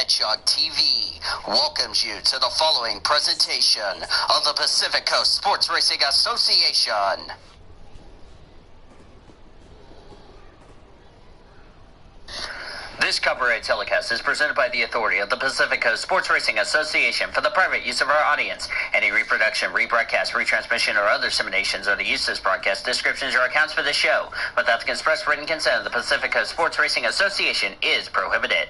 Hedgehog TV welcomes you to the following presentation of the Pacific Coast Sports Racing Association. This copyright telecast is presented by the authority of the Pacific Coast Sports Racing Association for the private use of our audience. Any reproduction, rebroadcast, retransmission, or other disseminations of the use of this broadcast, descriptions, or accounts for this show without the express written consent of the Pacific Coast Sports Racing Association is prohibited.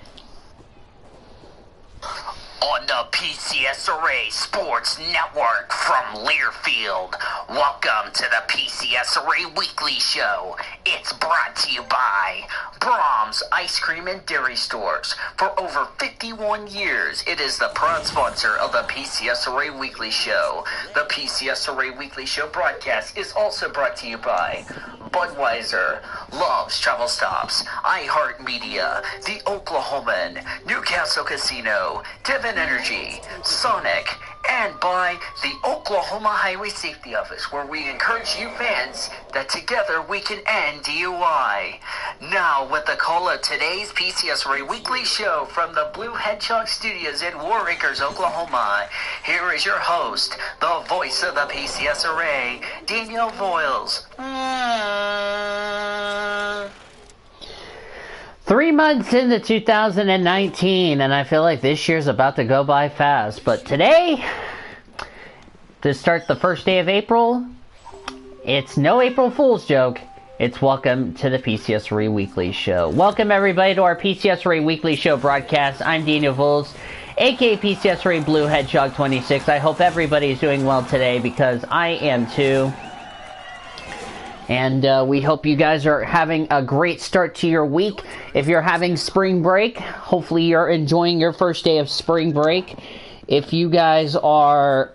On the PCSRA Sports Network from Learfield, welcome to the PCSRA Weekly Show. It's brought to you by Brahms Ice Cream and Dairy Stores. For over 51 years, it is the proud sponsor of the PCSRA Weekly Show. The PCSRA Weekly Show broadcast is also brought to you by Budweiser, Love's Travel Stops, iHeartMedia, The Oklahoman, Newcastle Casino, Devon Energy, Sonic, and by the Oklahoma Highway Safety Office, where we encourage you fans that together we can end DUI. Now, with the call of today's PCSRA Weekly Show from the Blue Hedgehog Studios in War Acres, Oklahoma, here is your host, the voice of the PCSRA, Daniel Voiles. 3 months into 2019, and I feel like this year's about to go by fast. But today, to start the first day of April, it's no April Fool's joke. It's welcome to the PCSRA Weekly Show. Welcome everybody to our PCSRA Weekly Show broadcast. I'm Daniel Voiles, aka PCSRA Blue Hedgehog 26. I hope everybody's doing well today because I am too. And we hope you guys are having a great start to your week. If you're having spring break, hopefully you're enjoying your first day of spring break. If you guys are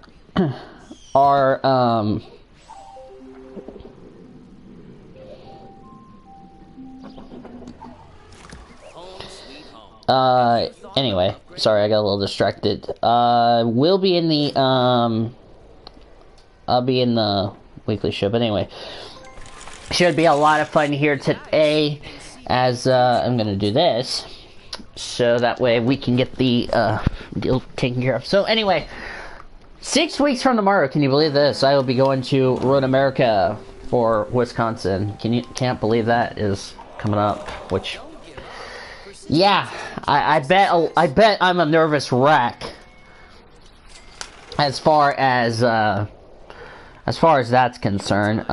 anyway, sorry, I got a little distracted. We'll be in the I'll be in the weekly show, but anyway. Should be a lot of fun here today, as I'm going to do this, so that way we can get the deal taken care of. So anyway, 6 weeks from tomorrow, can you believe this? I will be going to Road America for Wisconsin. Can't believe that is coming up, which, yeah, I bet I'm a nervous wreck as far as that's concerned.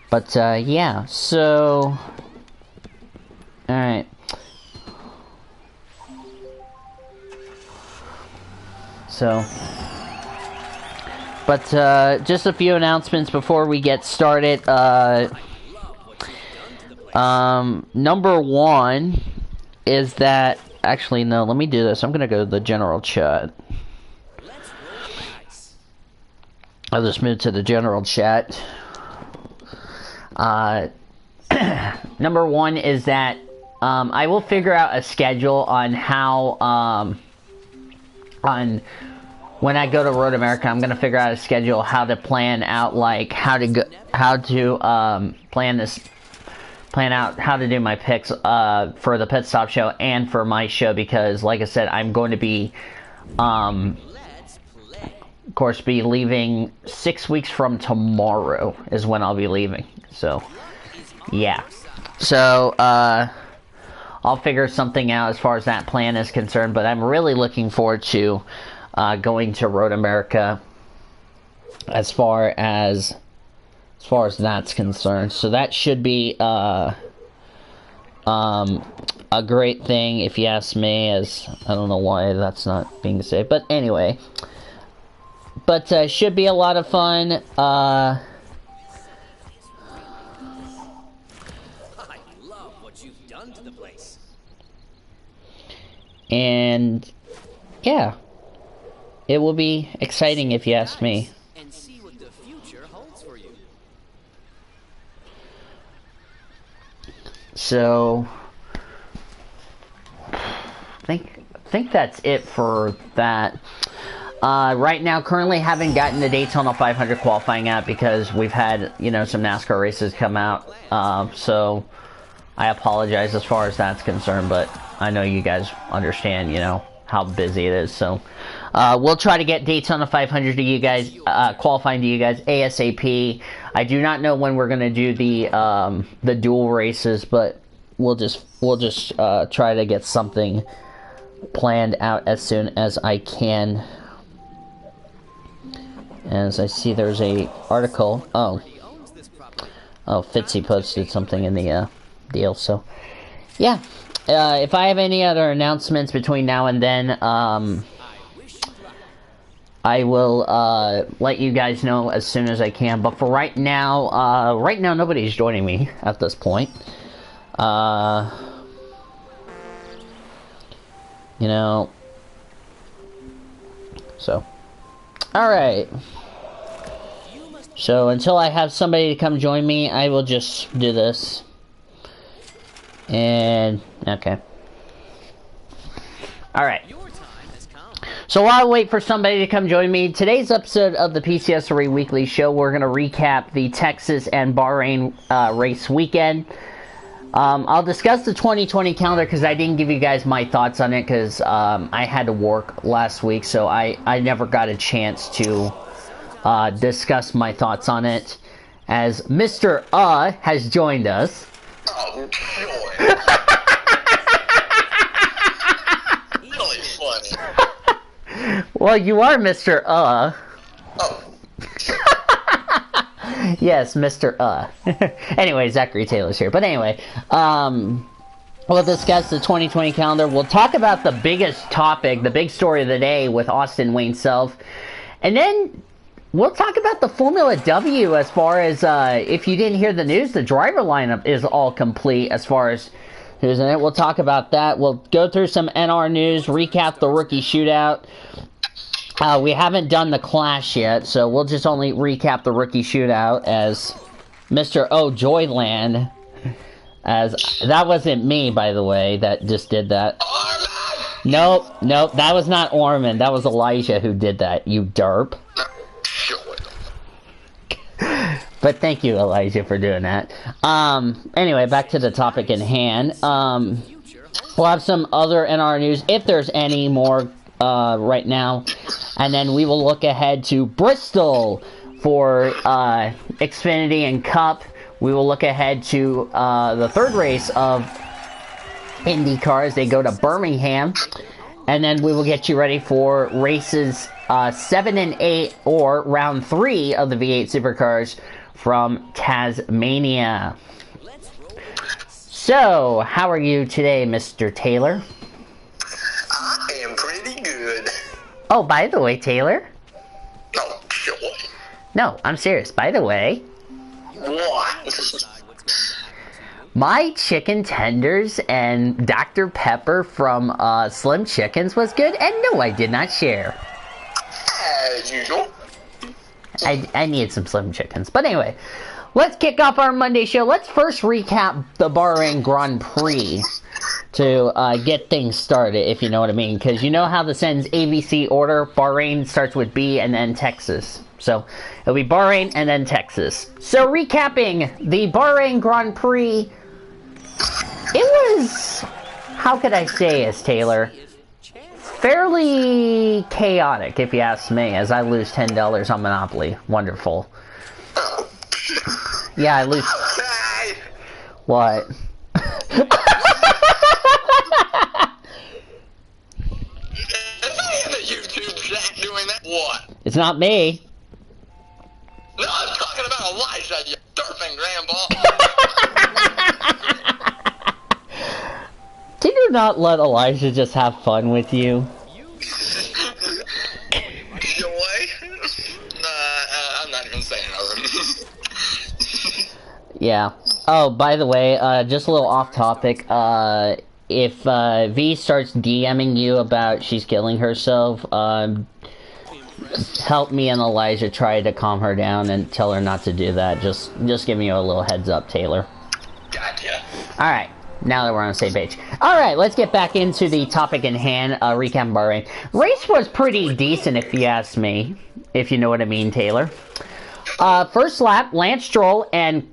But, yeah, so, alright, so, but, just a few announcements before we get started. Number one is that, actually, no, let me do this. I'm gonna go to the general chat. I'll just move to the general chat. Number one is that I will figure out a schedule on how on when I go to Road America. I'm gonna figure out a schedule how to plan out, like plan out how to do my picks for the Pit Stop show and for my show, because like I said, I'm going to be of course be leaving 6 weeks from tomorrow is when I'll be leaving. So yeah, so I'll figure something out as far as that plan is concerned, but I'm really looking forward to going to Road America as far as that's concerned. So that should be a great thing, if you ask me, as I don't know why that's not being said, but anyway. But should be a lot of fun. I love what you've done to the place. And yeah, it will be exciting if you ask me. And see what the future holds for you. So I think that's it for that. Right now, currently haven't gotten the Daytona 500 qualifying out because we've had, some NASCAR races come out. So I apologize as far as that's concerned, but I know you guys understand, you know, how busy it is. So we'll try to get dates on the 500 to you guys, qualifying to you guys ASAP. I do not know when we're gonna do the dual races, but we'll just try to get something planned out as soon as I can. As I see, there's a article. Oh, Fitzy posted something in the deal. So, yeah. If I have any other announcements between now and then, I will let you guys know as soon as I can. But for right now, nobody's joining me at this point. You know. So, all right. So until I have somebody to come join me, I will just do this. And okay. All right. So while I wait for somebody to come join me, today's episode of the PCSRA Weekly Show, we're going to recap the Texas and Bahrain race weekend. I'll discuss the 2020 calendar because I didn't give you guys my thoughts on it because I had to work last week, so I never got a chance to discuss my thoughts on it. As Mr. has joined us. Oh, joy. Really funny. Well, you are Mr. Oh. Yes, Mr. Anyway, Zachary Taylor's here. But anyway, we'll discuss the 2020 calendar. We'll talk about the biggest topic, the big story of the day with Austin Wayne Self. And then we'll talk about the Formula W as far as, if you didn't hear the news, the driver lineup is all complete as far as who's in it. We'll talk about that. We'll go through some NR news, recap the rookie shootout. We haven't done the Clash yet, so we'll just only recap the rookie shootout as Mr. Joyland. As that wasn't me, by the way, that just did that. Nope, that was not Orman. That was Elijah who did that, you derp. But thank you, Elijah, for doing that. Anyway, back to the topic in hand. We'll have some other NR news, if there's any more right now. And then we will look ahead to Bristol for Xfinity and Cup. We will look ahead to the third race of IndyCar as they go to Birmingham. And then we will get you ready for races 7 and 8 or round 3 of the V8 Supercars from Tasmania. So, how are you today, Mr. Taylor? I am pretty good. Oh, by the way, Taylor? Oh, joy. No, I'm serious. By the way, What? my chicken tenders and Dr. Pepper from Slim Chickens was good, and no, I did not share. As usual. I needed some Slim Chickens. But anyway, let's kick off our Monday show. Let's first recap the Bahrain Grand Prix to get things started, if you know what I mean. Because you know how this ends ABC order. Bahrain starts with B and then Texas. So it'll be Bahrain and then Texas. So recapping the Bahrain Grand Prix, it was, how could I say this, Taylor? Fairly chaotic, if you ask me, as I lose $10 on Monopoly. Wonderful. Yeah, I lose. Hey! What? Is I in the YouTube chat doing that? What? It's not me. No, I'm talking about Elijah, you derping grandpa. Did you not let Elijah just have fun with you? Joy? I'm not even saying nothing. Yeah. Oh, by the way, just a little off topic. If V starts DMing you about she's killing herself, help me and Elijah try to calm her down and tell her not to do that. Just give me a little heads up, Taylor. Gotcha. Alright, now that we're on the same page. Alright, let's get back into the topic in hand, recap Bahrain. Race was pretty decent, if you ask me, if you know what I mean, Taylor. First lap, Lance Stroll and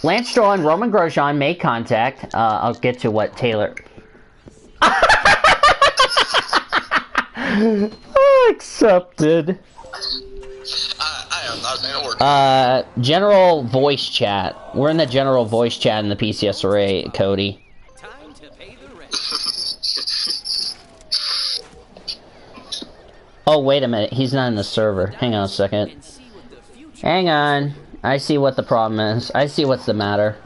Lance Stroll and Roman Grosjean made contact. I'll get to what Taylor... Accepted. I am not saying a word. General voice chat. We're in the general voice chat in the PCSRA, Cody. Time to pay the rent. Oh, wait a minute. He's not in the server. Hang on a second. And see what the future. Hang on. I see what the problem is. I see what's the matter.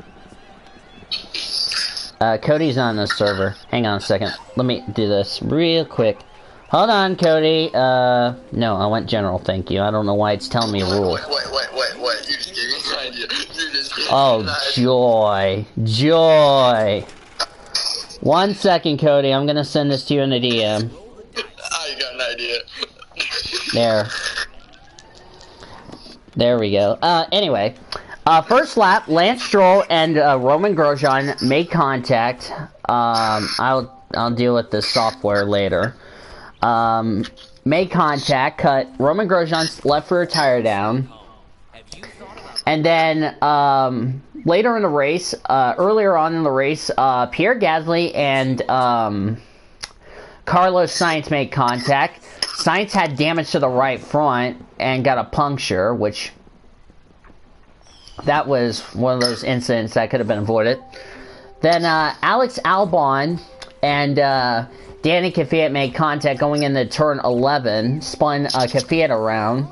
Cody's not in the server. Hang on a second. Let me do this real quick. Hold on, Cody. No, I went general, thank you. I don't know why it's telling me a rule. Wait. You just gave me an idea. You just gave me Oh, an idea. joy. Joy. 1 second, Cody. I'm gonna send this to you in a DM. I got an idea. There. There we go. Anyway. First lap, Lance Stroll and Roman Grosjean made contact. I'll deal with the software later. Made contact, cut Roman Grosjean's left rear tire down. And then, later in the race, earlier on in the race, Pierre Gasly and, Carlos Sainz made contact. Sainz had damage to the right front and got a puncture, which, that was one of those incidents that could have been avoided. Then, Alex Albon and, Danny Kvyat made contact going into turn 11, spun Kvyat around.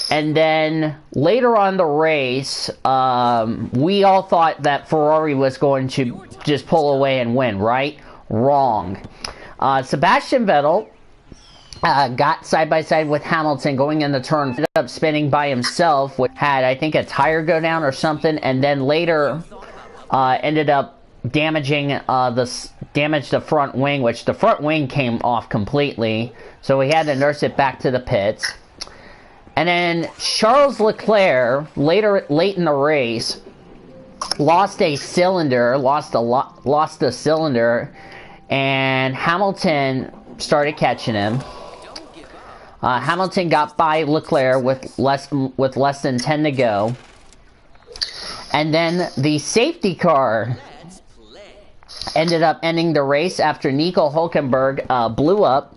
And then later on the race, we all thought that Ferrari was going to just pull away and win, right? Wrong. Sebastian Vettel got side by side with Hamilton going in the turn, ended up spinning by himself, which had, I think, a tire go down or something, and then later ended up damaging the front wing, which the front wing came off completely, so we had to nurse it back to the pits. And then Charles Leclerc late in the race lost a cylinder, and Hamilton started catching him. Hamilton got by Leclerc with less than 10 to go, and then the safety car ended up ending the race after Nico Hülkenberg blew up.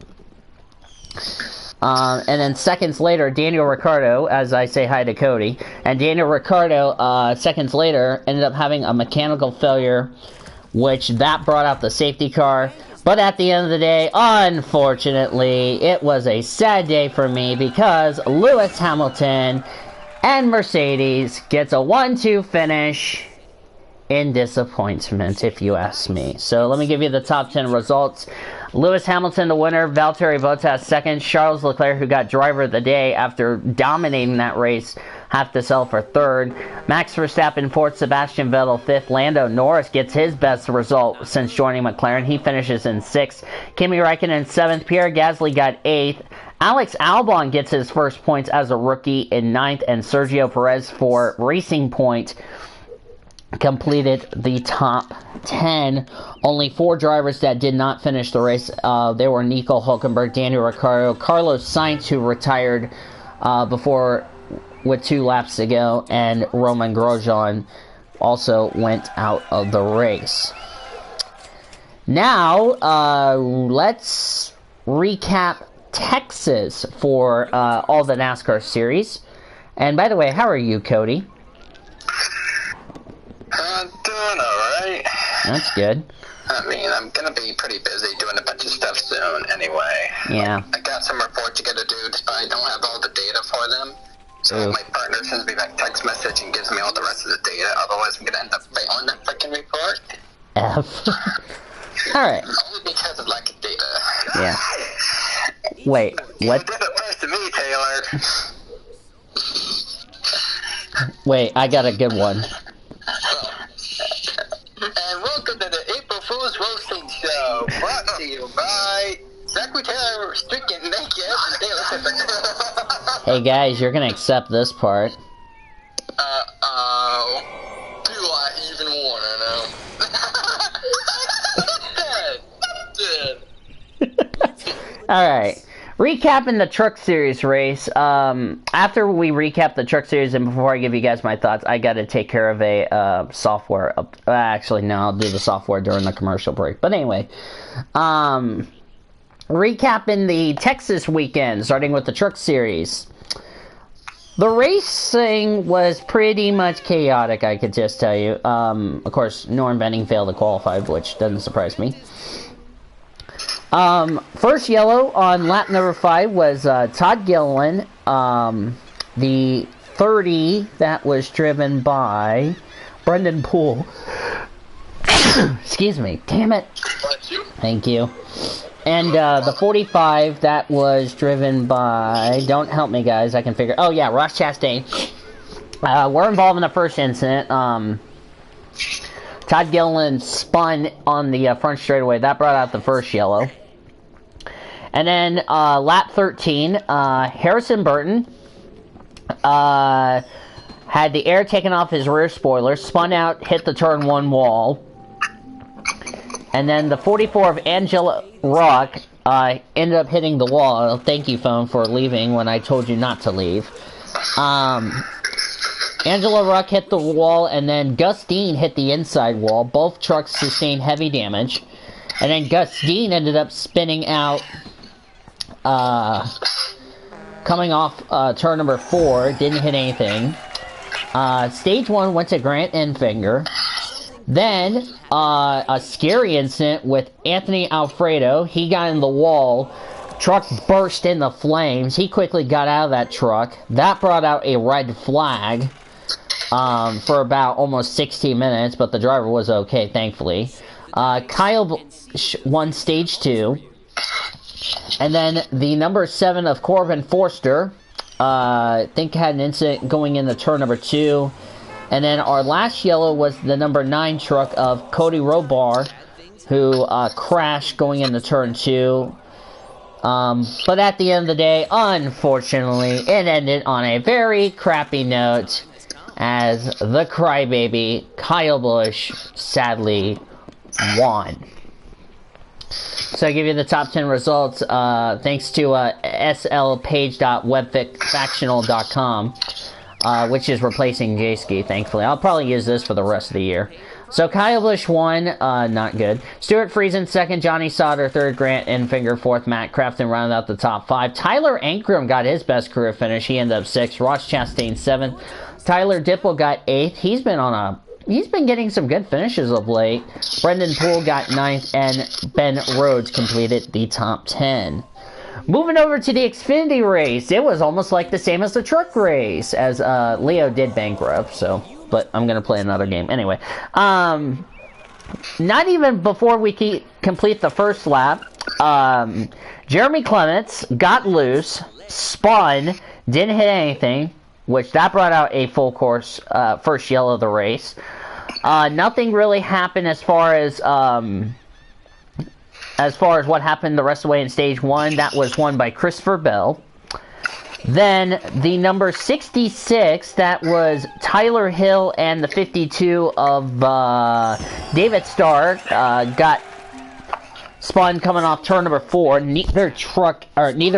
And then seconds later, Daniel Ricciardo, as I say hi to Cody, and Daniel Ricciardo, seconds later, ended up having a mechanical failure, which that brought out the safety car. But at the end of the day, unfortunately, it was a sad day for me because Lewis Hamilton and Mercedes gets a 1-2 finish in disappointment, if you ask me. So let me give you the top 10 results. Lewis Hamilton, the winner. Valtteri Bottas, second. Charles Leclerc, who got driver of the day after dominating that race, have to sell for third. Max Verstappen, fourth. Sebastian Vettel, fifth. Lando Norris gets his best result since joining McLaren. He finishes in sixth. Kimi Räikkönen, seventh. Pierre Gasly got eighth. Alex Albon gets his first points as a rookie in ninth. And Sergio Perez, for Racing Point, completed the top 10. Only 4 drivers that did not finish the race. They were Nico Hülkenberg, Daniel Ricciardo, Carlos Sainz, who retired before with 2 laps to go, and Roman Grosjean also went out of the race. Now, let's recap Texas for all the NASCAR series. And by the way, how are you, Cody? I'm doing alright. That's good. I mean, I'm gonna be pretty busy doing a bunch of stuff soon anyway. Yeah. I got some reports I gotta do, but I don't have all the data for them. So Ooh. my partner sends me back text message and gives me all the rest of the data, otherwise I'm gonna end up failing that freaking report. F. Alright. Only because of lack of data. Yeah. Wait, You what? did it first to me, Taylor. Wait, I got a good one. And welcome to the April Fool's Roasting Show, brought to you by Secretary Stricken Naked and Taylor Tippin. Hey guys, you're gonna accept this part. Do I even wanna know? Dead. Alright. recapping the Truck Series race. After we recap the Truck Series and before I give you guys my thoughts, I got to take care of a software. Actually, no, I'll do the software during the commercial break. But anyway, recapping the Texas weekend, starting with the Truck Series. The racing was pretty much chaotic, I could just tell you. Of course, Norm Benning failed to qualify, which doesn't surprise me. First yellow on lap number 5 was Todd Gilliland. The 30 that was driven by Brendan Poole. Excuse me, damn it. Thank you. And the 45 that was driven by, don't help me guys, I can figure, oh yeah, Ross Chastain. We're involved in the first incident. Todd Gilliland spun on the front straightaway. That brought out the first yellow. And then lap 13, Harrison Burton had the air taken off his rear spoiler, spun out, hit the turn 1 wall. And then the 44 of Angela Rock ended up hitting the wall. Thank you, phone, for leaving when I told you not to leave. Angela Rock hit the wall, and then Gus Dean hit the inside wall. Both trucks sustained heavy damage. And then Gus Dean ended up spinning out, coming off turn number 4. Didn't hit anything. Stage 1 went to Grant Enfinger. Then, a scary incident with Anthony Alfredo. He got in the wall. Truck burst into flames. He quickly got out of that truck. That brought out a red flag for about almost 16 minutes, but the driver was okay, thankfully. Kyle won stage 2. And then the number 7 of Corbin Forster, I think had an incident going into turn number 2. And then our last yellow was the number 9 truck of Cody Robar, who crashed going into turn 2. But at the end of the day, unfortunately, it ended on a very crappy note as the crybaby Kyle Busch sadly won. So I give you the top 10 results thanks to slpage.webfactional.com. Which is replacing J-Ski, thankfully. I'll probably use this for the rest of the year. So Kyle Busch won, not good. Stuart Friesen second, Johnny Sauter third, Grant Enfinger fourth, Matt Crafton rounded out the top 5. Tyler Ankrum got his best career finish. He ended up 6th. Ross Chastain 7th. Tyler Dipple got 8th. He's been getting some good finishes of late. Brendan Poole got 9th, and Ben Rhodes completed the top 10. Moving over to the Xfinity race, it was almost like the same as the truck race, as Leo did bankrupt, so, but I'm going to play another game. Anyway, not even before we complete the first lap, Jeremy Clements got loose, spun, didn't hit anything, which that brought out a full course first yellow of the race. Nothing really happened as far as what happened the rest of the way in stage 1. That was won by Christopher Bell. Then the number 66, that was Tyler Hill, and the 52 of David Starr got spun coming off turn number 4. Neither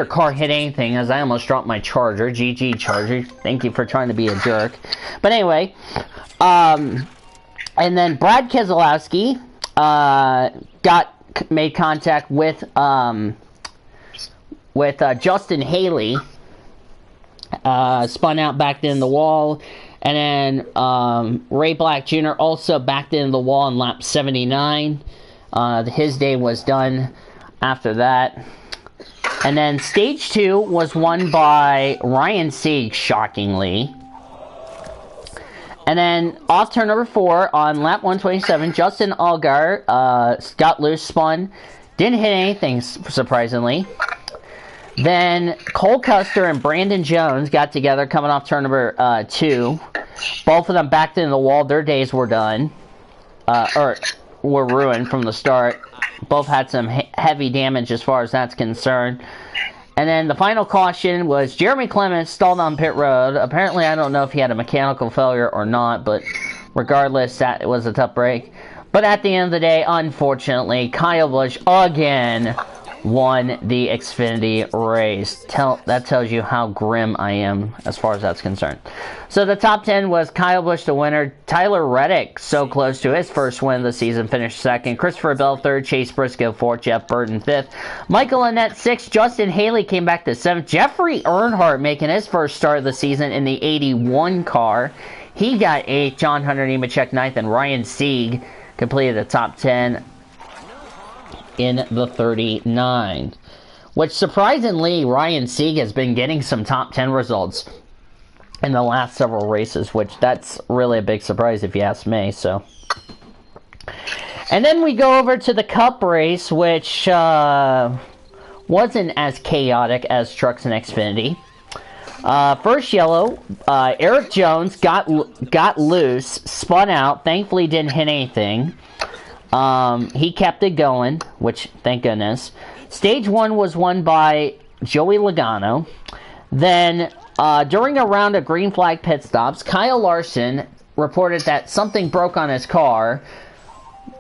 car hit anything, as I almost dropped my charger. GG Charger, thank you for trying to be a jerk. But anyway, and then Brad Keselowski made contact with Justin Haley, spun out, backed in the wall, and then Ray Black Jr. also backed in the wall in lap 79. His day was done after that. And then stage 2 was won by Ryan Sieg, shockingly. And then off turn number 4 on lap 127, Justin Allgaier got loose, spun, didn't hit anything, surprisingly. Then Cole Custer and Brandon Jones got together coming off turn number 2. Both of them backed into the wall. Their days were done, or were ruined from the start. Both had some heavy damage as far as that's concerned. And then the final caution was Jeremy Clements stalled on pit road. Apparently, I don't know if he had a mechanical failure or not, but regardless, that was a tough break. But at the end of the day, unfortunately, Kyle Busch again won the Xfinity race. That tells you how grim I am as far as that's concerned. So the top 10 was Kyle Busch, the winner. Tyler Reddick, so close to his first win of the season, finished second. Christopher Bell third. Chase Briscoe fourth. Jeff Burton fifth. Michael Annett sixth. Justin Haley came back to seventh. Jeffrey Earnhardt making his first start of the season in the 81 car. He got eighth. John Hunter Nemechek ninth. And Ryan Sieg completed the top 10 in the 39. Which, surprisingly, Ryan Sieg has been getting some top 10 results in the last several races, which that's really a big surprise if you ask me. So, and then we go over to the Cup race, which wasn't as chaotic as Trucks and Xfinity. First yellow, Eric Jones got loose, spun out, thankfully didn't hit anything. He kept it going, which, thank goodness. Stage 1 was won by Joey Logano. Then, during a round of green flag pit stops, Kyle Larson reported that something broke on his car,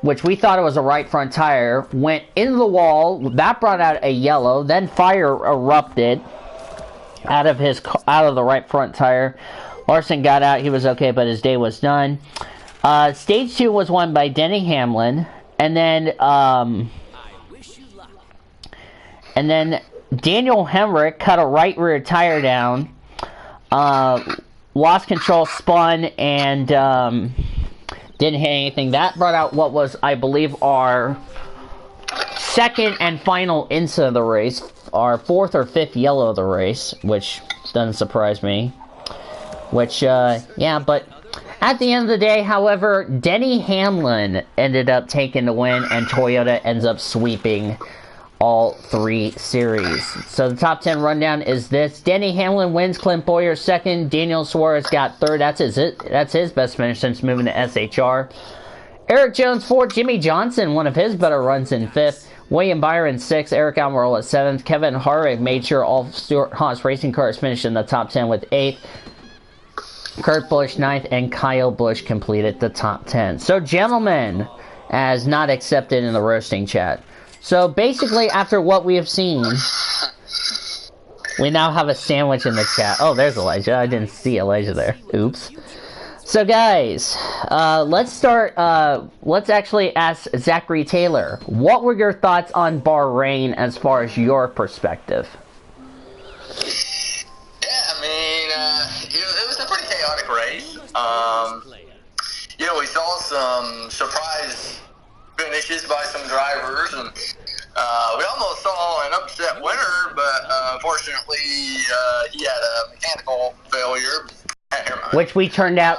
which we thought it was a right front tire, went into the wall. That brought out a yellow. Then fire erupted out of the right front tire. Larson got out. He was okay, but his day was done. Stage 2 was won by Denny Hamlin, and then Daniel Hemrick cut a right rear tire down, lost control, spun, and didn't hit anything. That brought out what was, I believe, our second and final into the race, our fourth or fifth yellow of the race, which doesn't surprise me. Which, yeah, but at the end of the day, however, Denny Hamlin ended up taking the win, and Toyota ends up sweeping all three series. So the top 10 rundown is this. Denny Hamlin wins, Clint Bowyer second, Daniel Suarez got third. That's his best finish since moving to SHR. Eric Jones fourth, Jimmy Johnson, one of his better runs, in fifth. William Byron sixth, Eric Almirola seventh. Kevin Harvick made sure all Stuart Haas racing cars finished in the top 10 with eighth. Kurt Busch ninth, and Kyle Busch completed the top 10. So, gentlemen, as not accepted in the roasting chat. So, basically, after what we have seen, we now have a sandwich in the chat. Oh, there's Elijah. I didn't see Elijah there. Oops. So, guys, let's start. Let's actually ask Zachary Taylor. What were your thoughts on Bahrain as far as your perspective? It was a pretty chaotic race. We saw some surprise finishes by some drivers, and we almost saw an upset winner, but unfortunately, he had a mechanical failure. Which we found out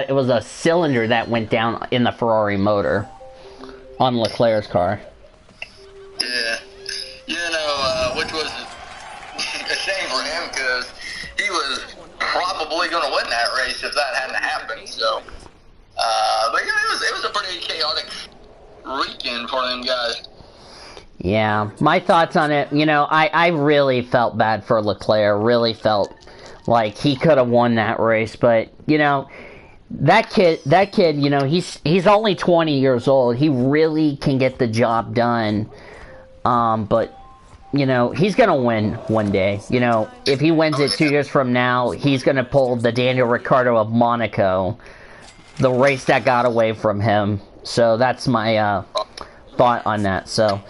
it was a cylinder that went down in the Ferrari motor on Leclerc's car. Yeah, which was a shame for him, because he was probably going to win that race if that hadn't happened. So, but yeah, it was a pretty chaotic weekend for them guys. Yeah, my thoughts on it, I really felt bad for Leclerc, really felt like he could have won that race, but, that kid, he's only 20 years old, he really can get the job done, but, he's gonna win one day. If he wins it 2 years from now, he's gonna pull the Daniel Ricciardo of Monaco, the race that got away from him. So that's my thought on that. So,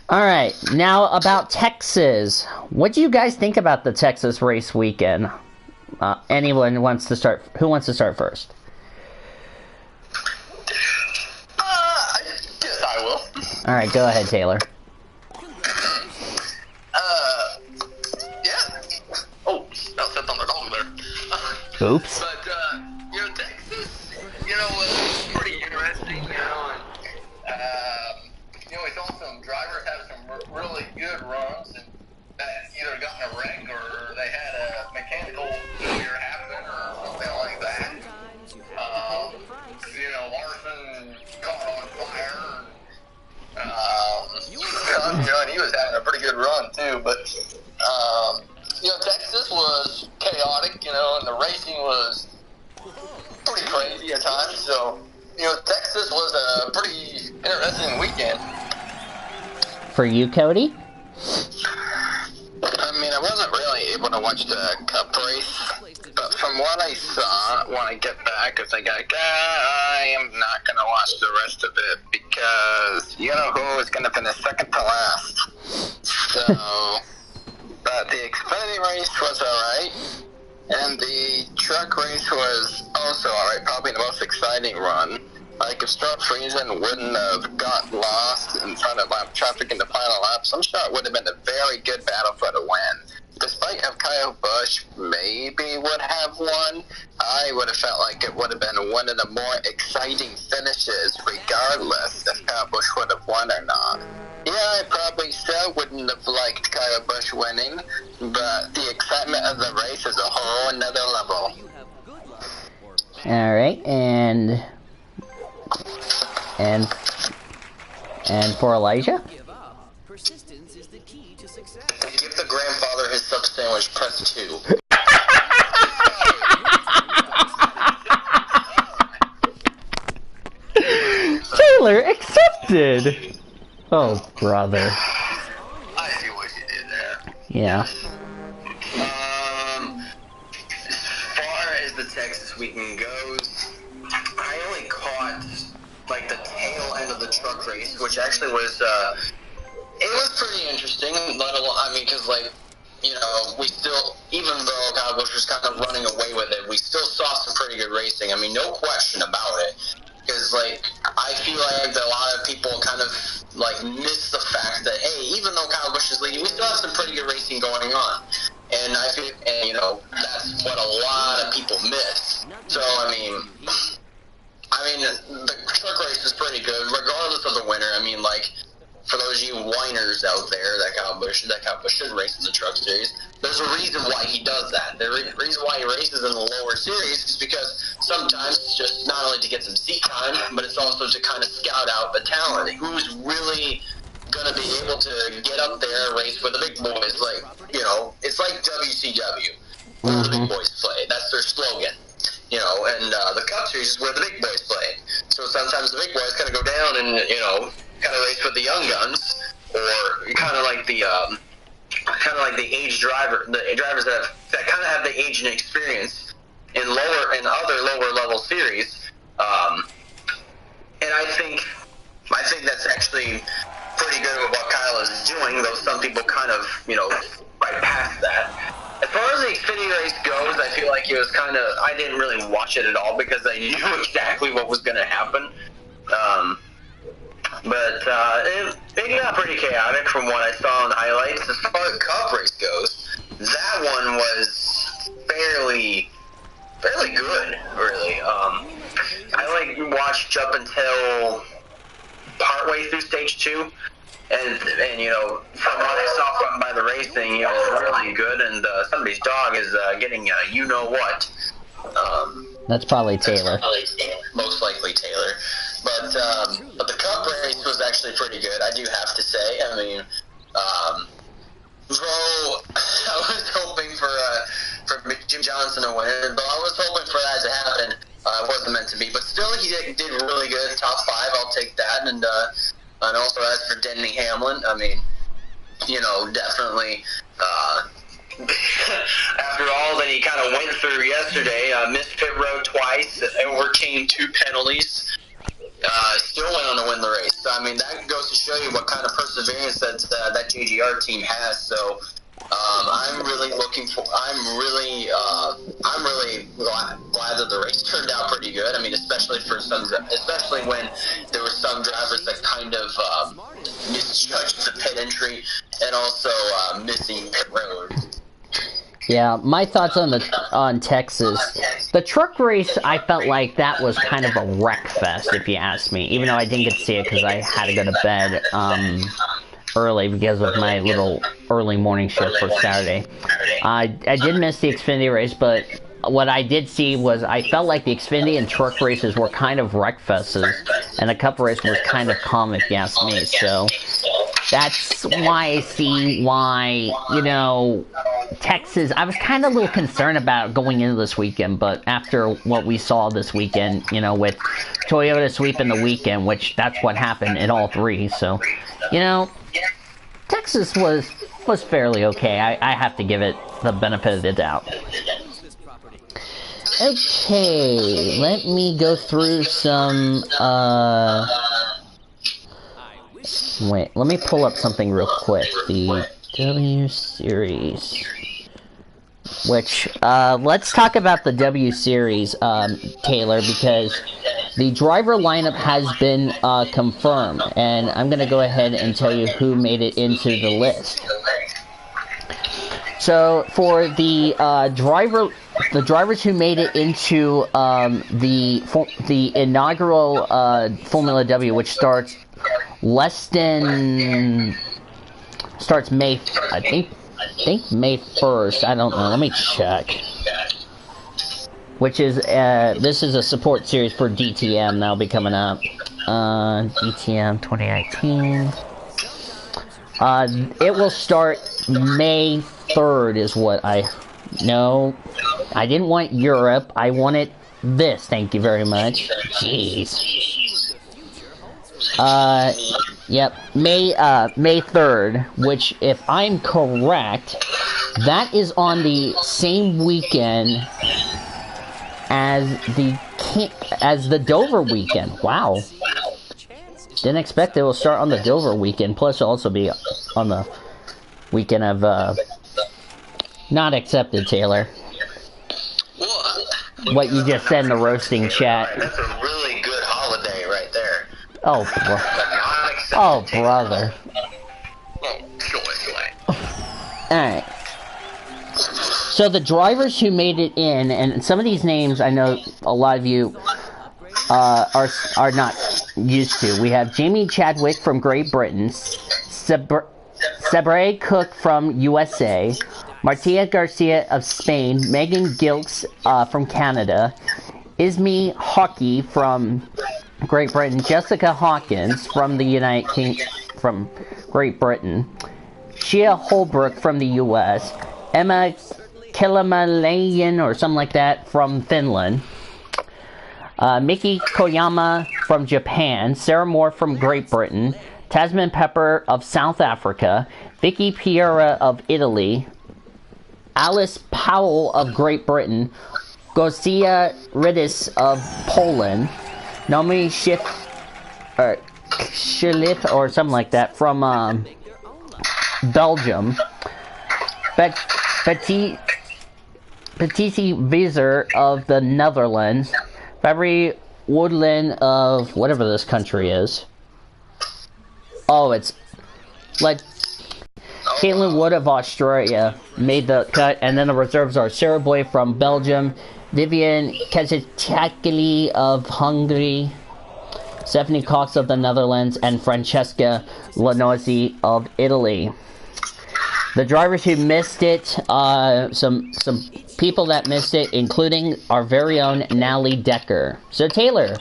all right, now about Texas. What do you guys think about the Texas race weekend? Anyone wants to start? Who wants to start first? I guess I will. All right, go ahead, Taylor. Oops. But, Texas, was pretty interesting, and, we saw some drivers have some really good runs, and that either got in a wreck or they had a mechanical failure happen or something like that. Larson caught on fire, and he was having a pretty good run, too, but, Texas was chaotic, and the racing was pretty crazy at times. So, Texas was a pretty interesting weekend. For you, Cody? I mean, I wasn't really able to watch the Cup race, but from what I saw, when I get back, I think I am not going to watch the rest of it because you know who is going to finish second to last. So, but the Xfinity race was alright, and the truck race was also alright, probably the most exciting run. Like, if Stroll Friesen wouldn't have got lost in front of lap traffic in the final lap, I'm sure it would have been a very good battle for the win. Despite if Kyle Busch maybe would have won, I would have felt like it would have been one of the more exciting finishes, regardless if Kyle Busch would have won or not. Yeah, I probably still wouldn't have liked Kyle Busch winning, but the excitement of the race is a whole another level. Alright, and for Elijah? Persistence is the key to success. Give the grandfather his sub sandwich, press 2. Taylor accepted! Oh, brother. I see what you did there. Yeah. As far as the Texas weekend goes, I only caught like the tail end of the truck race, which actually was it was pretty interesting. Let alone, I mean, because like, you know, we still, even though Kyle Busch was kind of running away with it, we still saw some pretty good racing. I mean, no question about it. Because like, I feel like that a lot of people kind of like miss the fact that hey, even though Kyle Busch is leading, we still have some pretty good racing going on. And I feel, and you know, that's what a lot of people miss. So I mean, the truck race is pretty good, regardless of the winner. I mean, like, for those of you whiners out there that Kyle Busch should race in the truck series, there's a reason why he does that. The reason why he races in the lower series is because sometimes it's just not only to get some seat time, but it's also to kind of scout out the talent. Who's really going to be able to get up there and race with the big boys? Like, you know, it's like WCW, where the big boys play. That's their slogan. You know, and the Cup Series is where the big boys play. So sometimes the big boys kind of go down and, you know, kind of race with the young guns, or kind of like the age driver, the drivers that kind of have the age and experience in other lower level series. And I think that's actually pretty good with what Kyle is doing, though some people kind of, you know, right past that. As far as the Xfinity race goes, I feel like it was kind of, I didn't really watch it at all because I knew exactly what was going to happen. But it got pretty chaotic from what I saw in the highlights. As far as the Cup race goes, that one was fairly good, really. I watched up until partway through stage 2. And you know, from what I saw from by the racing, it was really good. And somebody's dog is getting you know what. That's probably Taylor. Most likely Taylor. But the Cup race was actually pretty good, I do have to say. I mean, though I was hoping for Jim Johnson to win, but I was hoping for that to happen. It wasn't meant to be, but still he did really good. Top 5, I'll take that. And also as for Denny Hamlin, I mean, you know, definitely, after all that he kind of went through yesterday, missed pit road twice, overcame 2 penalties, still went on to win the race. So, I mean, that goes to show you what kind of perseverance that JGR team has. So, I'm really glad that the race turned out pretty good. I mean, especially when there were some drivers that kind of misjudged the pit entry and also missing pit road. Yeah, my thoughts on Texas. The truck race, I felt like that was kind of a wreck fest, if you ask me. Even though I didn't get to see it because I had to go to bed early because of my little early morning shift for Saturday. I did miss the Xfinity race, but what I did see was I felt like the Xfinity and truck races were kind of wreck fests, and the Cup race was kind of calm, if you ask me. So that's why I see why, you know, Texas, I was kind of a little concerned about going into this weekend, but after what we saw this weekend, you know, with Toyota sweeping the weekend, which that's what happened in all 3, so, you know, Texas Texas was fairly okay. I have to give it the benefit of the doubt. Okay, let me go through some, wait, let me pull up something real quick. The W Series. Which, let's talk about the W Series, Taylor, because the driver lineup has been, confirmed, and I'm gonna go ahead and tell you who made it into the list. So, for the, drivers who made it into, the inaugural, Formula W, which starts starts May, I think May 1st, I don't know, let me check. Which is, this is a support series for DTM that'll be coming up. DTM 2019. It will start May 3rd is what no, I didn't want Europe, I wanted this, thank you very much. Jeez. Yep, May 3rd, which, if I'm correct, that is on the same weekend as the Dover weekend. Wow. Didn't expect it will start on the Dover weekend, plus it'll also be on the weekend of, not accepted, Taylor. What you just said in the roasting chat. That's a really good holiday right there. Oh, brother. Alright. So the drivers who made it in, and some of these names I know a lot of you are not used to. We have Jamie Chadwick from Great Britain, Sabre Cook from USA, Martia Garcia of Spain, Megan Gilks from Canada, Ismi Hockey from Great Britain, Jessica Hawkins from the from Great Britain, Shia Holbrook from the US, Emma Kilimalayan or something like that from Finland, Miki Koyama from Japan, Sarah Moore from Great Britain, Tasman Pepper of South Africa, Vicky Piera of Italy, Alice Powell of Great Britain, Gosia Ridis of Poland, Naomi Schilith or something like that from Belgium, Patisi Vizer of the Netherlands, Fabry Woodland of whatever this country is. Oh, it's like Caitlin Wood of Australia made the cut, and then the reserves are Sarah Boy from Belgium, Vivian Kazitakili of Hungary, Stephanie Cox of the Netherlands, and Francesca Lanozzi of Italy. The drivers who missed it, some people that missed it, including our very own Natalie Decker. So Taylor,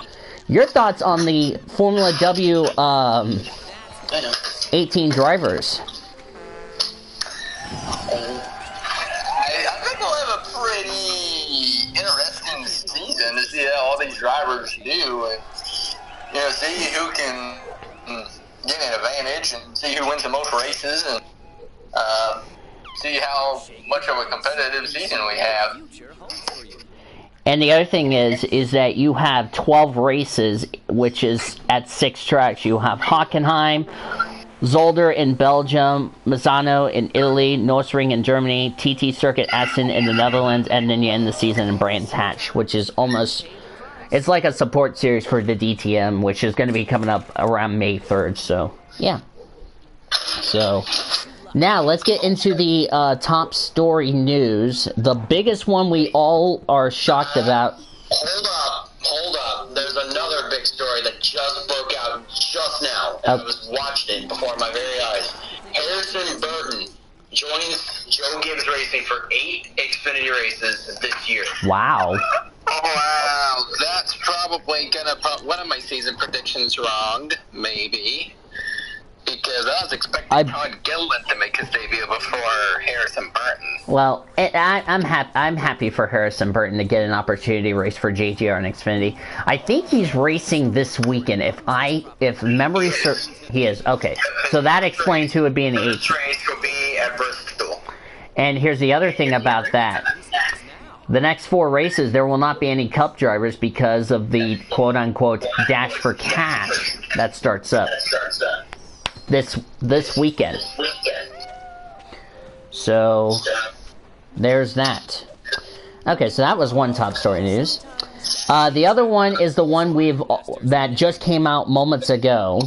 your thoughts on the Formula W 18 drivers? I think we'll have a pretty interesting season to see how all these drivers do, and see who can get an advantage and see who wins the most races, and see how much of a competitive season we have. And the other thing is that you have 12 races, which is at 6 tracks. You have Hockenheim, Zolder in Belgium, Mazzano in Italy, Nürburgring in Germany, TT Circuit Essen in the Netherlands, and then you end the season in Brands Hatch, which is almost, it's like a support series for the DTM, which is going to be coming up around May 3rd, so, yeah. So, now let's get into the top story news. The biggest one we all are shocked about. Hold up. There's another big story that just broke out just now. I was watching it before my very eyes. Harrison Burton joins Joe Gibbs Racing for 8 Xfinity races this year. Wow. Wow, that's probably gonna put one of my season predictions wrong, maybe. Because because I was expecting Todd Gilliland to make his debut before Harrison Burton. Well, I'm happy for Harrison Burton to get an opportunity to race for JGR and Xfinity. I think he's racing this weekend. If memory serves, he is. Okay, so that explains who would be in the 8th. Race will be at Bristol. And here's the other thing about that. The next 4 races, there will not be any Cup drivers because of the quote-unquote Dash for Cash that starts up this weekend. So, there's that. Okay, so that was one top story news. The other one is the one that just came out moments ago.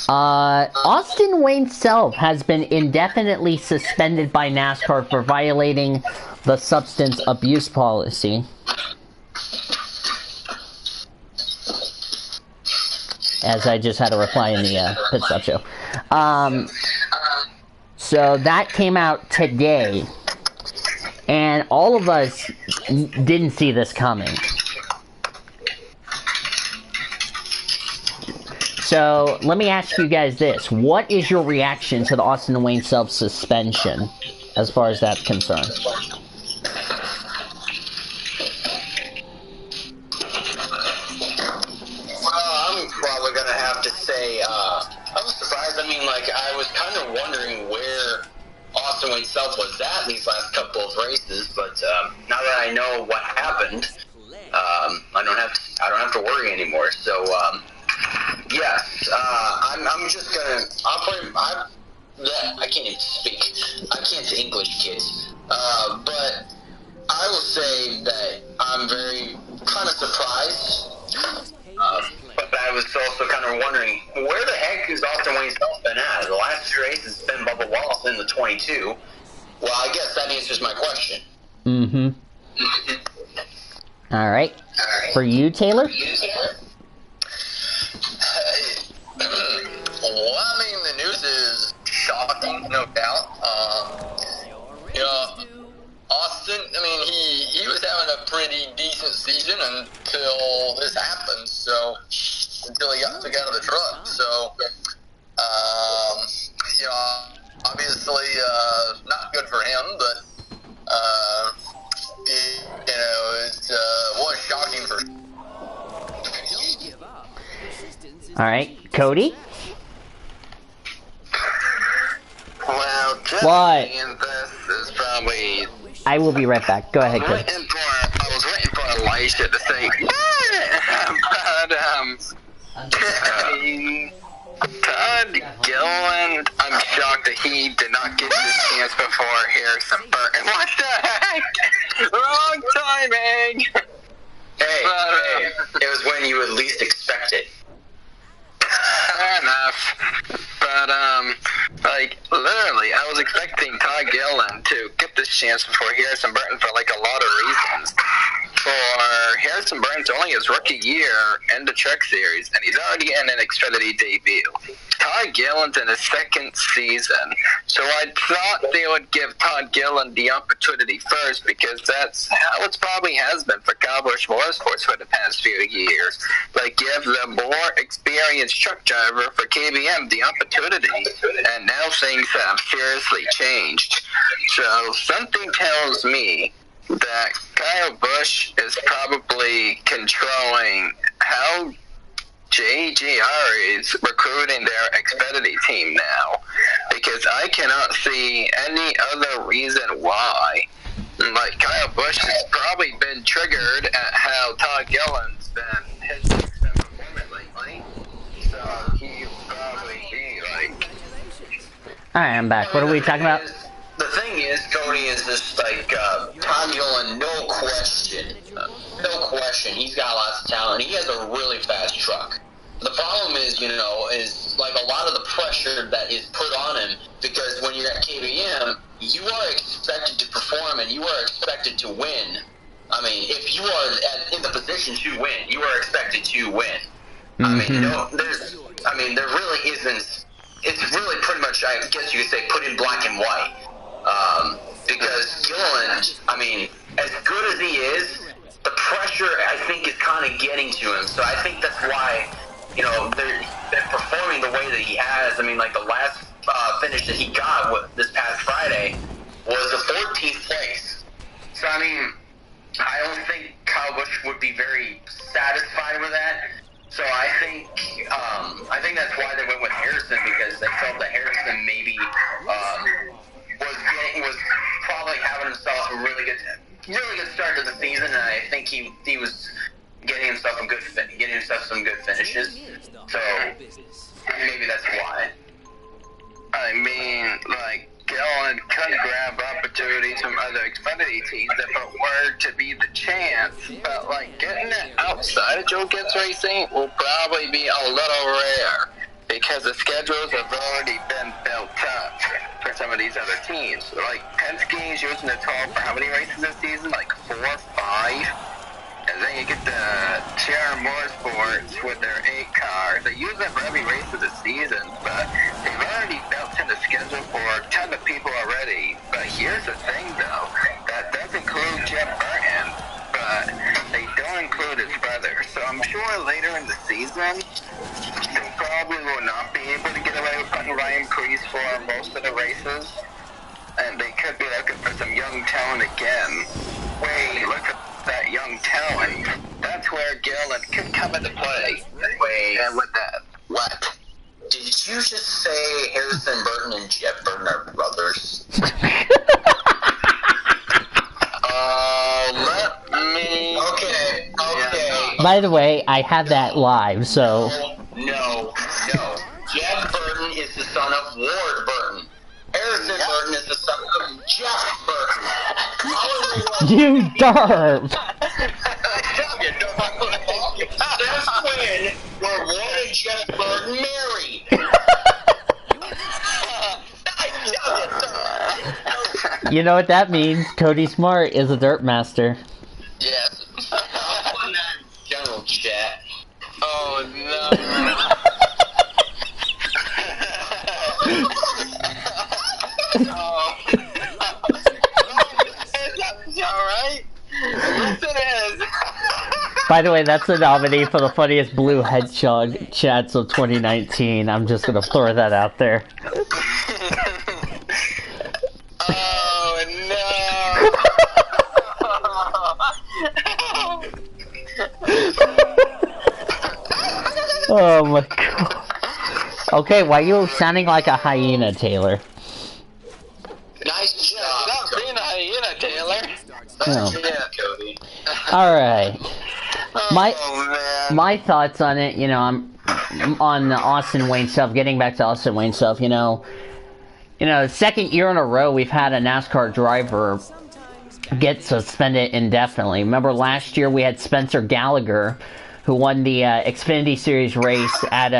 Austin Wayne Self has been indefinitely suspended by NASCAR for violating the substance abuse policy. As I just had a reply in the Pit Stop Show. So that came out today. And all of us didn't see this coming. So, let me ask you guys this. What is your reaction to the Austin Wayne Self suspension, as far as that's concerned? I'm probably going to have to say, I was surprised. I mean, like, I was kind of wondering where Austin Wayne Self was at these last couple of races, but now that I know what happened, I don't have to worry anymore. So, yes, I'm just gonna. I can't even speak. I can't say English, kids. But I will say that I'm very kind of surprised. But I was also kind of wondering, where the heck is Austin Wayne Self been at? The last 2 races has been Bubba Wallace in the 22. Well, I guess that answers my question. Mm-hmm. All right. For you, Taylor? Well, I mean, the news is shocking, no doubt. Austin, I mean, he was having a pretty decent season until this happened, so, until he got took out of the truck. So, obviously, not good for him, but, it was shocking for. All right, Cody? Well, just What? saying this is probably... I will be right back. Go ahead, Cody. I was waiting for Elisha to say, but, Todd Gilliland, I'm shocked that he did not get this chance before Harrison Burton. What the heck? Wrong timing! Hey, it was when you would least expect it. Fair enough. But, literally, I was expecting Todd Gilliland to get this chance before Harrison Burton for, a lot of reasons. For Harrison Burton's only his rookie year in the Truck Series, and he's already in an Xfinity debut. Todd Gilliland's in his 2nd season, so I thought they would give Todd Gilliland the opportunity first, because that's how it probably has been for Kyle Busch Motorsports for the past few years. Give the more experienced truck driver for KBM the opportunity, and now things have seriously changed. So something tells me that Kyle Busch is probably controlling how JGR is recruiting their Xfinity team now, because I cannot see any other reason why. Kyle Busch has probably been triggered at how Todd Gilliland's been hitting them lately, so he would probably be Alright, I'm back. What are we talking about? The thing is, Cody, is just Todd Gilliland, no question, he's got lots of talent. He has a really fast truck. The problem is, is a lot of the pressure that is put on him, because when you're at KBM, you are expected to perform and you are expected to win. I mean, if you are in the position to win, you are expected to win. I mean, there really isn't. It's really pretty much, I guess you could say, put in black and white. Because Gilliland, I mean, as good as he is, the pressure, I think, is kind of getting to him. So I think that's why, they're performing the way that he has. I mean, like the last finish that he got this past Friday was a 14th place. So I mean, I don't think Kyle Busch would be very satisfied with that. So I think that's why they went with Harrison, because they felt that Harrison maybe was probably having himself a really good start to the season, and I think he was getting himself some good finishes. So maybe that's why. I mean, like, Gillen could grab opportunities from other Xfinity teams if it were to be the chance, but, like, getting it outside of Joe Gibbs Racing will probably be a little rare, because the schedules have already been built up for some of these other teams. Like, Penske is using the 12 for how many races this season? Like 4 or 5? And then you get the TR Motorsports with their 8 cars. They use it for every race of the season, but they've already built in the schedule for a ton of people already. But here's the thing, though. That does include Jeff Burton, but they don't include his brother. So I'm sure later in the season, they probably will not be able to get away with putting Ryan Preece for most of the races. And they could be looking for some young talent again. Wait, look at that young talent. That's where Gillen could come into play. Wait. And with that, what? Did you just say Harrison Burton and Jeff Burton are brothers? Let me... Okay. By the way, I have that live, so... No. Jeff Burton is the son of Ward Burton. Harrison Burton is the son of Jeff Burton. You derp! That's when were Ward and Jeff Burton married. You know what that means? Cody Smart is a dirt master. Yes. General chat. Oh, no. Alright? Yes, it is. By the way, that's the nominee for the funniest blue hedgehog chats of 2019. I'm just gonna throw that out there. Oh, no. Oh my god. Okay, why are you sounding like a hyena, Taylor? Nice job. Stop being a hyena, Taylor. Oh. Yeah, Cody. Alright. Man. My thoughts on it, I'm on the Austin Wayne stuff, getting back to Austin Wayne stuff, second year in a row we've had a NASCAR driver get suspended indefinitely. Remember last year we had Spencer Gallagher, who won the Xfinity Series race at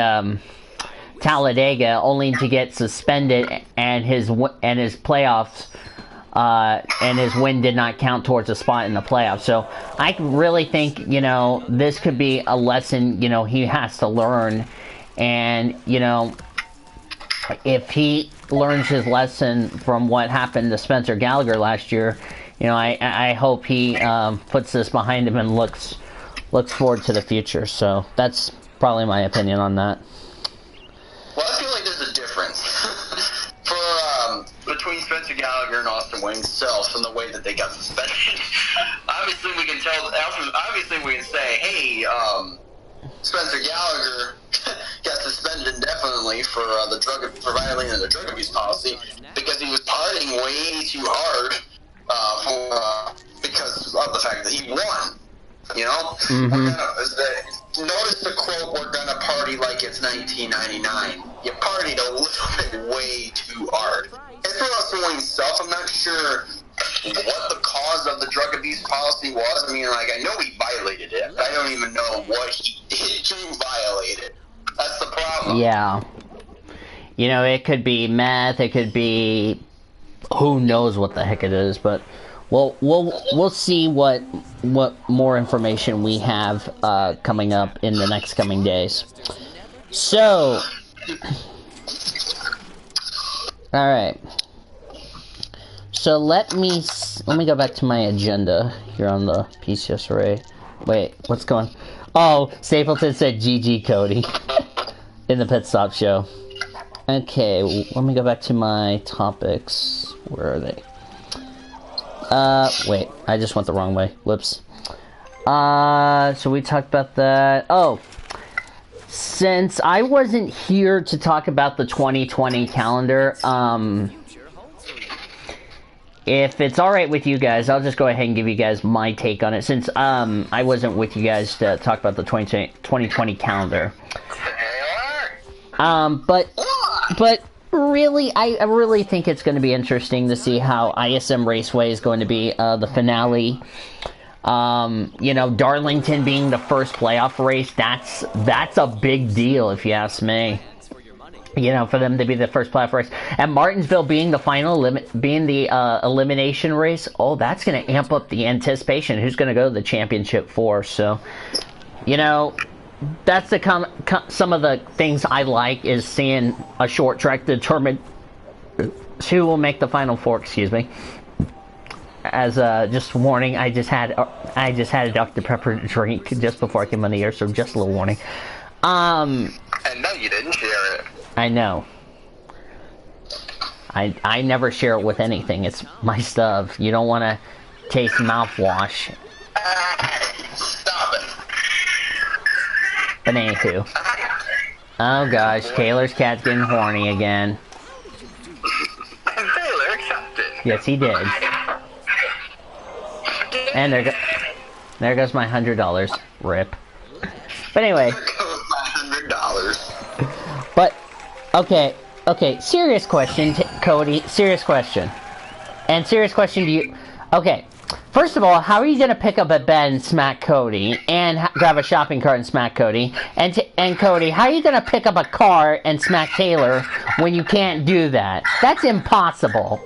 Talladega, only to get suspended, and his playoffs and his win did not count towards a spot in the playoffs. So I really think this could be a lesson he has to learn, and if he learns his lesson from what happened to Spencer Gallagher last year, I hope he puts this behind him and looks forward to the future. So that's probably my opinion on that. Well, I feel like there's a difference between Spencer Gallagher and Austin Wayne self and the way that they got suspended. Obviously, we can tell. Obviously, we can say, hey, Spencer Gallagher got suspended indefinitely for violating the drug abuse policy because he was partying way too hard because of the fact that he won. Mm-hmm. Notice the quote, "We're gonna party like it's 1999." You partied a little bit way too hard. As for Austin Wayne himself, I'm not sure what the cause of the drug abuse policy was. I mean, I know he violated it, but I don't even know what he did to violate it. That's the problem. Yeah. It could be meth, it could be who knows what the heck it is, but we'll see what more information we have coming up in the next coming days. So, all right. So let me go back to my agenda here on the PCSRA. Wait, what's going? Oh, Stapleton said GG Cody in the pit stop show. Okay, let me go back to my topics. Where are they? Wait, I just went the wrong way. Whoops. So we talked about that. Oh, since I wasn't here to talk about the 2020 calendar, if it's alright with you guys, I'll just go ahead and give you guys my take on it, since, I wasn't with you guys to talk about the 2020 calendar. But really, I really think it's going to be interesting to see how ISM Raceway is going to be, the finale. You know, Darlington being the first playoff race, that's a big deal, if you ask me. You know, for them to be the first playoff race. And Martinsville being the final elimination race, oh, that's going to amp up the anticipation. Who's going to go to the championship for? So, you know, that's some of the things I like, is seeing a short track determine who will make the final four. Excuse me. As just warning, I just had a Dr. Pepper drink just before I came on the air, so just a little warning. And no, you didn't share it. I know. I never share it with anything. It's my stuff. You don't want to taste mouthwash. Stop it. But anywho. Oh gosh, Taylor's cat's getting horny again. And Taylor accepted. Yes, he did. And there goes my $100. Rip. But anyway. There goes my $100. But, okay, serious question, Cody, serious question. And serious question to you. Okay, first of all, how are you going to pick up a bed and smack Cody, and grab a shopping cart and smack Cody? And Cody, how are you going to pick up a car and smack Taylor when you can't do that? That's impossible.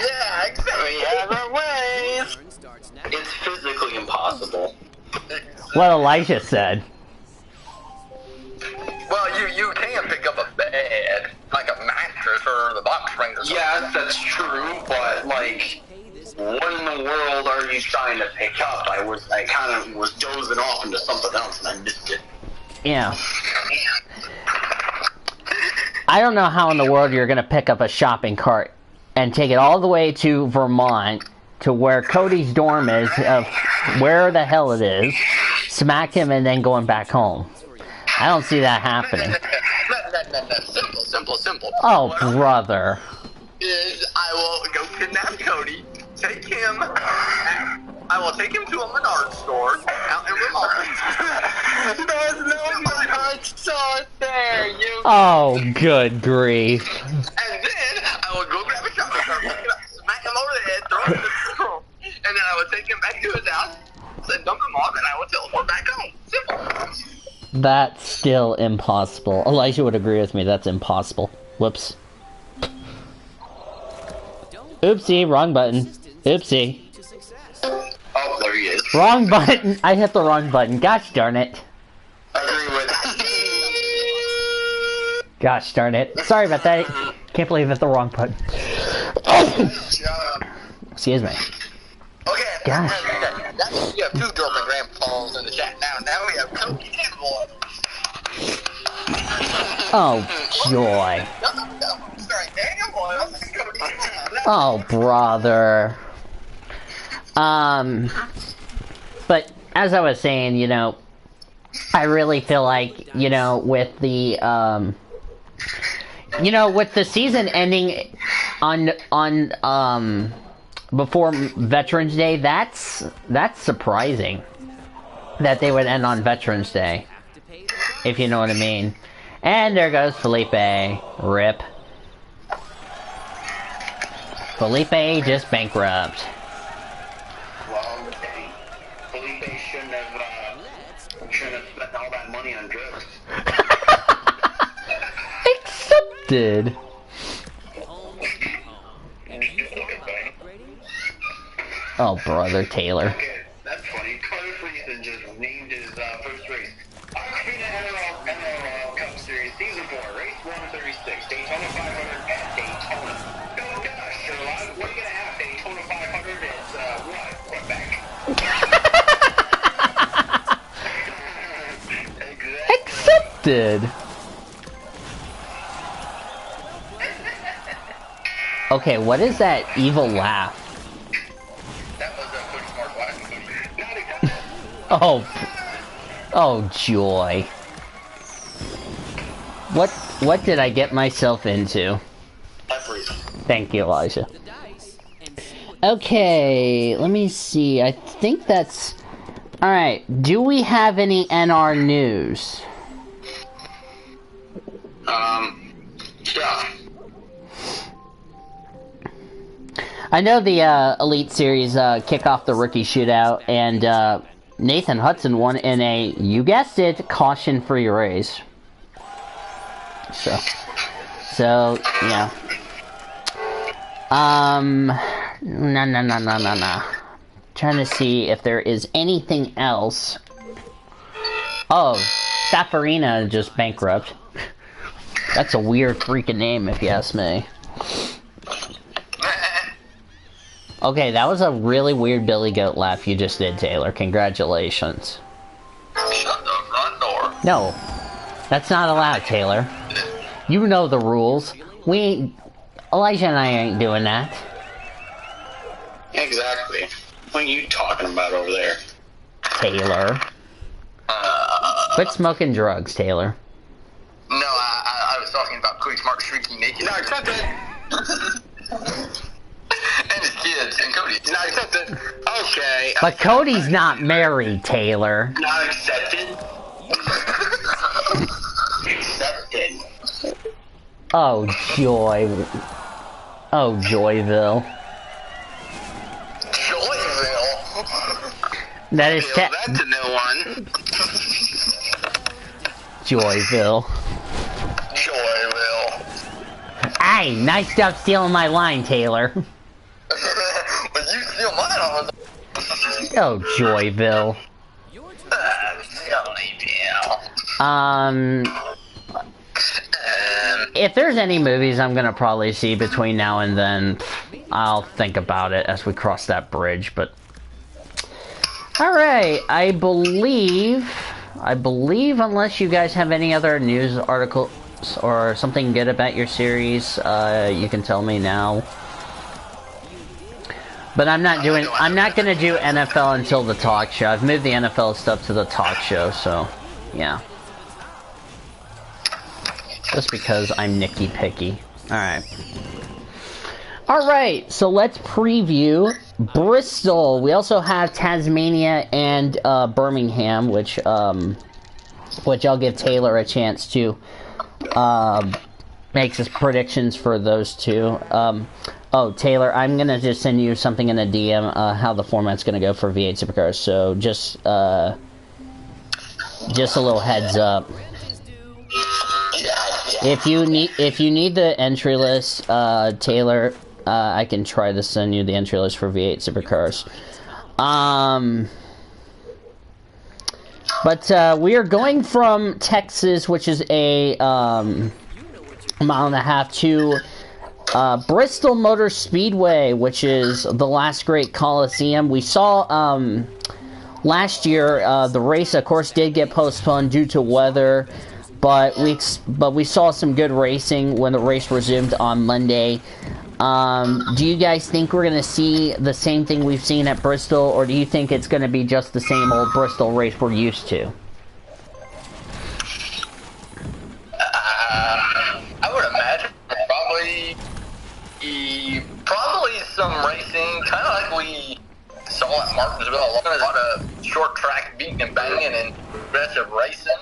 Yeah, exactly. We have our ways. It's physically impossible. What Elijah said. Well, you can pick up a bed, like a mattress or the box springs or something. Yeah, that's true, but, like, what in the world are you trying to pick up? I kind of was dozing off into something else and I missed it. Yeah. I don't know how in the world you're going to pick up a shopping cart and take it all the way to Vermont, to where Cody's dorm is, where the hell it is, smack him, and then going back home. I don't see that happening. No. Simple. Oh, What brother. is I will go kidnap Cody, take him, I will take him to a Menards store out in Vermont. There's no Menards store there, you. Oh, good grief. And then I will go grab a shopping cart, pick it up, smack him over the head, throw him in the store, and then I will take him back to his house, and dump him off, and I will teleport back home. Simple. That's still impossible. Elijah would agree with me, that's impossible. Whoops. Oopsie, wrong button. Oopsie. Oh, there he is. Wrong button. I hit the wrong button. Gosh darn it. Agree with Gosh darn it. Sorry about that. Can't believe I hit the wrong button. Excuse me. Okay. Gosh. That means we have two girlfriend grandpas in the chat now. Now we have Cody and Boy. Oh, joy. Sorry, Daniel Boy. Cody. Oh, brother. But as I was saying, you know, I really feel like, you know, with the season ending on before Veterans Day, that's surprising that they would end on Veterans Day, if you know what I mean. And there goes Felipe. Rip. Felipe just bankrupt. Well, Felipe shouldn't have spent all that money on drugs. Accepted. Oh, brother Taylor. Okay, that's funny. Carter Friesen just named his first race. Argentina NRL Cup Series Season 4, Race 136, Daytona 500 at Daytona. Oh gosh, Sherlock, what are you going to have? Daytona 500 is, what back? Accepted. Okay, what is that evil laugh? That was a Cody Smart laughing. Oh, joy. What did I get myself into? Thank you, Elijah. Okay, let me see. I think that's... Alright, do we have any NR news? Yeah. I know the Elite Series kick off the rookie shootout, and Nathan Hudson won in a, you guessed it, caution-free race. So, yeah. No. Trying to see if there is anything else. Oh, Safarina just bankrupt. That's a weird freaking name, if you ask me. Okay, that was a really weird Billy Goat laugh you just did, Taylor. Congratulations. Shut the front door. No, that's not allowed, Taylor. You know the rules. Elijah and I ain't doing that. Exactly. What are you talking about over there? Taylor. Quit smoking drugs, Taylor. No, I was talking about Cody Smart shrieking naked. Not accepted. And his kids, and Cody. Not accepted. Okay. But Cody's not married, Taylor. Not accepted. Accepted. Oh, joy. Oh, Joyville. Joyville? That is That's a new one. Joyville. Joyville. Hey, nice job stealing my line, Taylor. But you steal mine all the Oh, Joyville. If there's any movies I'm gonna probably see between now and then, I'll think about it as we cross that bridge, but... Alright, I believe, unless you guys have any other news articles or something good about your series, you can tell me now. But I'm not gonna do NFL until the talk show. I've moved the NFL stuff to the talk show, so, yeah. Just because I'm Nicky Picky. Alright. Alright, so let's preview Bristol. We also have Tasmania and Birmingham, which I'll give Taylor a chance to make his predictions for those two. Oh, Taylor, I'm gonna just send you something in a DM, how the format's gonna go for V8 Supercars, so just a little heads up. If you need the entry list, Taylor, I can try to send you the entry list for V8 Supercars. But we are going from Texas, which is a mile and a half, to Bristol Motor Speedway, which is the last great Coliseum. We saw last year the race, of course, did get postponed due to weather. But we saw some good racing when the race resumed on Monday. Do you guys think we're going to see the same thing we've seen at Bristol, or do you think it's going to be just the same old Bristol race we're used to? I would imagine probably some racing, kind of like we saw at Martinsville. A lot of short track beating and banging and aggressive racing.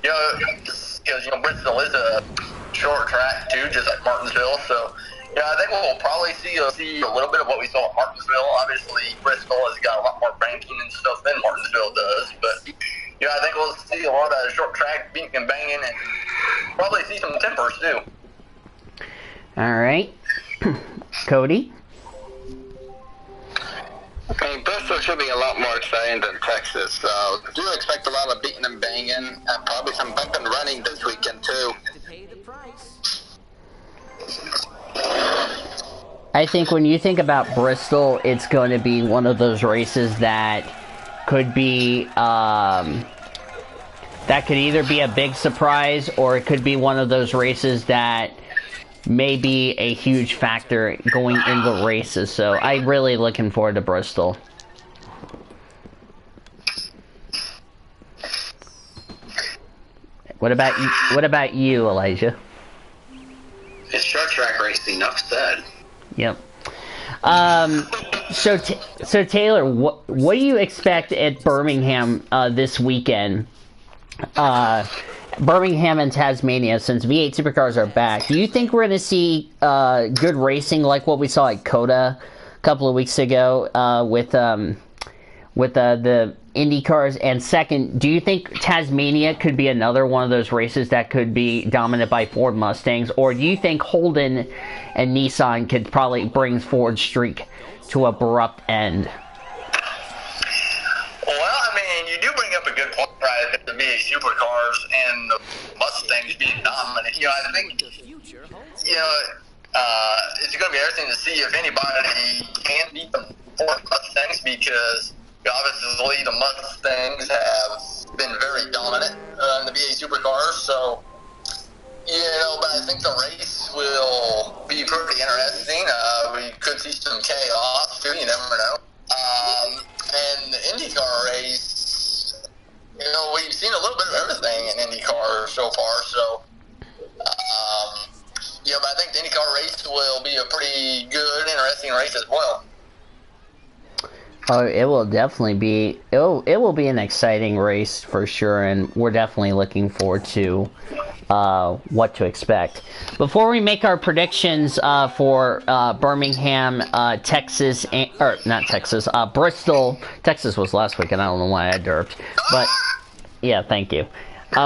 Because Bristol is a short track too, just like Martinsville. So, I think we'll probably see a little bit of what we saw at Martinsville. Obviously, Bristol has got a lot more banking and stuff than Martinsville does. But, I think we'll see a lot of short track beating and banging, and probably see some tempers too. All right, Cody. I mean, Bristol should be a lot more exciting than Texas, so do expect a lot of beating and banging, and probably some bump and running this weekend too. I think when you think about Bristol, it's going to be one of those races that could be, that could either be a big surprise, or it could be one of those races that may be a huge factor going into races. So I'm really looking forward to Bristol. What about you? What about you, Elijah? It's short track racing. Enough said. Yep. So Taylor, what do you expect at Birmingham this weekend? Birmingham and Tasmania, since V8 supercars are back, do you think we're going to see good racing like what we saw at COTA a couple of weeks ago with the Indy cars? And second, do you think Tasmania could be another one of those races that could be dominated by Ford Mustangs, or do you think Holden and Nissan could probably bring Ford's streak to an abrupt end? Well, I mean, you do bring up a good point, right? The VA supercars and the Mustangs being dominant. You know, I think, you know, it's going to be interesting to see if anybody can beat the Ford Mustangs, because obviously the Mustangs have been very dominant in the VA supercars. So, you know, but I think the race will be pretty interesting. We could see some chaos too. You never know. And the IndyCar race, you know, we've seen a little bit of everything in IndyCar so far. So, you know, but I think the IndyCar race will be a pretty good, interesting race as well. Oh, it will definitely be. It will be an exciting race for sure, and we're definitely looking forward to what to expect. Before we make our predictions for Birmingham, Texas, or not Texas, Bristol. Texas was last week, and I don't know why I derped, but yeah, thank you.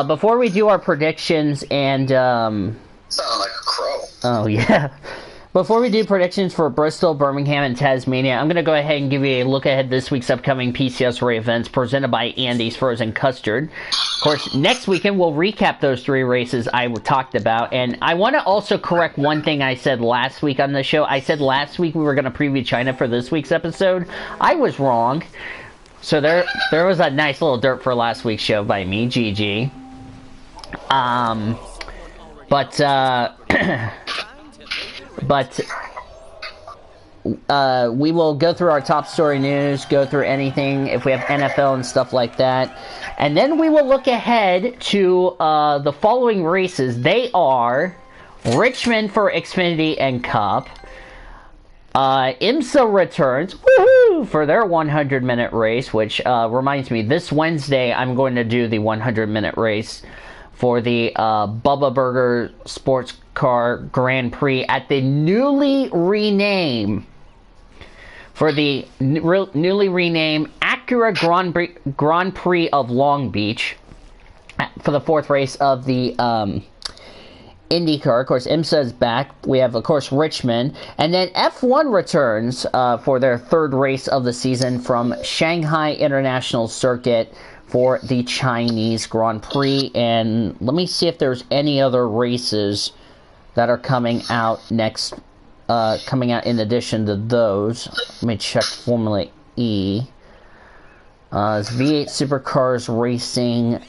Before we do our predictions and Sounded like a crow. oh yeah. Before we do predictions for Bristol, Birmingham, and Tasmania, I'm going to go ahead and give you a look ahead this week's upcoming PCSRA events presented by Andy's Frozen Custard. Of course, next weekend we'll recap those 3 races I talked about, and I want to also correct one thing I said last week on the show. I said last week we were going to preview China for this week's episode. I was wrong. So there was a nice little dirt for last week's show by me, GG. But we will go through our top story news, go through anything, if we have NFL and stuff like that. And then we will look ahead to the following races. They are Richmond for Xfinity and Cup. IMSA returns, woohoo, for their 100-minute race, which reminds me, this Wednesday I'm going to do the 100-minute race for the Bubba Burger Sports Car Grand Prix at the newly renamed Acura Grand Prix of Long Beach for the 4th race of the IndyCar. Of course, IMSA is back. We have, of course, Richmond. And then F1 returns for their 3rd race of the season from Shanghai International Circuit for the Chinese Grand Prix. And let me see if there's any other races that are coming out next, coming out in addition to those. Let me check Formula E. It's V8 Supercars Racing